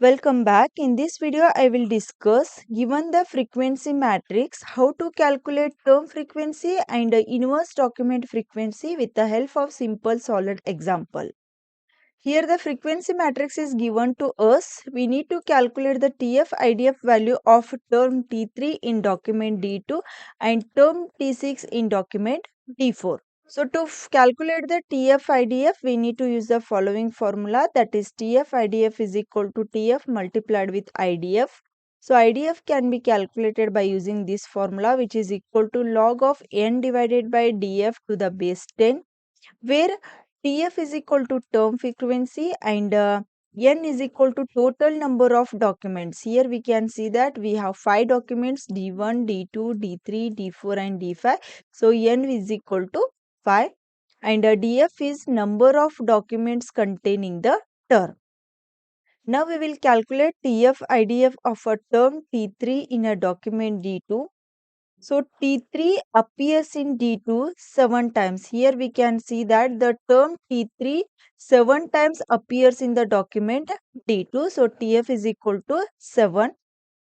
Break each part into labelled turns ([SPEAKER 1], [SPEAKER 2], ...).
[SPEAKER 1] Welcome back. In this video, I will discuss, given the frequency matrix, how to calculate term frequency and inverse document frequency with the help of simple solid example. Here the frequency matrix is given to us. We need to calculate the TF-IDF value of term T3 in document D2 and term T6 in document D4. So to calculate the TF-IDF, we need to use the following formula, that is TF-IDF is equal to TF multiplied with IDF. So IDF can be calculated by using this formula, which is equal to log of n divided by df to the base 10, where TF is equal to term frequency and n is equal to total number of documents. Here we can see that we have 5 documents, D1, D2, D3, D4 and D5. So n is equal to 5 and DF is number of documents containing the term. Now we will calculate TF-IDF of a term T3 in a document D2. So T3 appears in D2 7 times. Here we can see that the term T3 7 times appears in the document D2. So TF is equal to 7.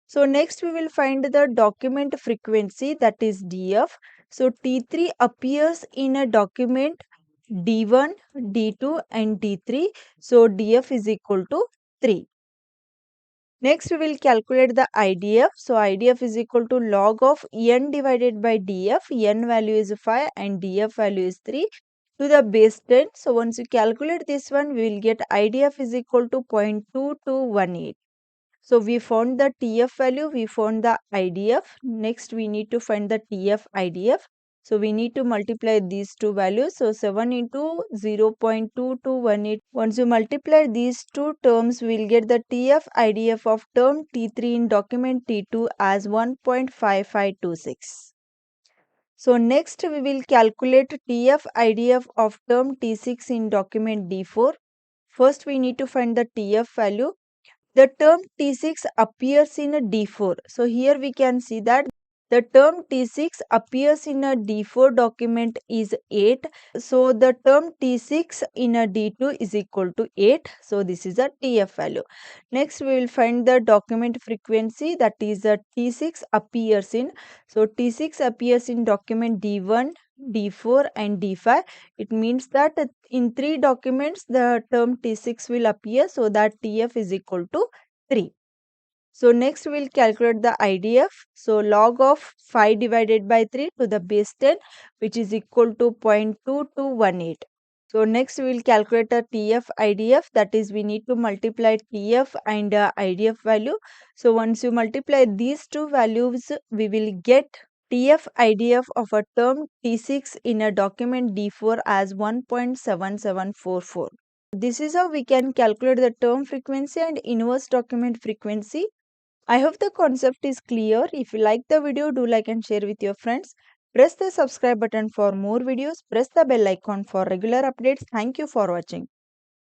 [SPEAKER 1] So next we will find the document frequency, that is DF. So T3 appears in a document D1, D2 and D3. So DF is equal to 3. Next we will calculate the IDF. So IDF is equal to log of n divided by df. N value is 5 and df value is 3 to the base 10. So once you calculate this one, we will get IDF is equal to 0.2218. So we found the TF value, we found the IDF. Next we need to find the TF IDF. So we need to multiply these two values. So 7 into 0.2218. Once you multiply these two terms, we will get the TF IDF of term T3 in document T2 as 1.5526. So next we will calculate TF IDF of term T6 in document D4. First we need to find the TF value. The term T6 appears in a D4. So here we can see that the term T6 appears in a D4 document is 8. So the term T6 in a D2 is equal to 8. So this is a TF value. Next we will find the document frequency, that is a T6 appears in. So T6 appears in document D1, D4 and D5. It means that in 3 documents the term T6 will appear, so that TF is equal to 3. So next we will calculate the IDF. So log of 5 divided by 3 to the base 10, which is equal to 0.2218. So next we will calculate a TF IDF, that is we need to multiply TF and IDF value. So once you multiply these two values, we will get TF IDF of a term T6 in a document D4 as 1.7744. This is how we can calculate the term frequency and inverse document frequency. I hope the concept is clear. If you like the video, do like and share with your friends. Press the subscribe button for more videos. Press the bell icon for regular updates. Thank you for watching.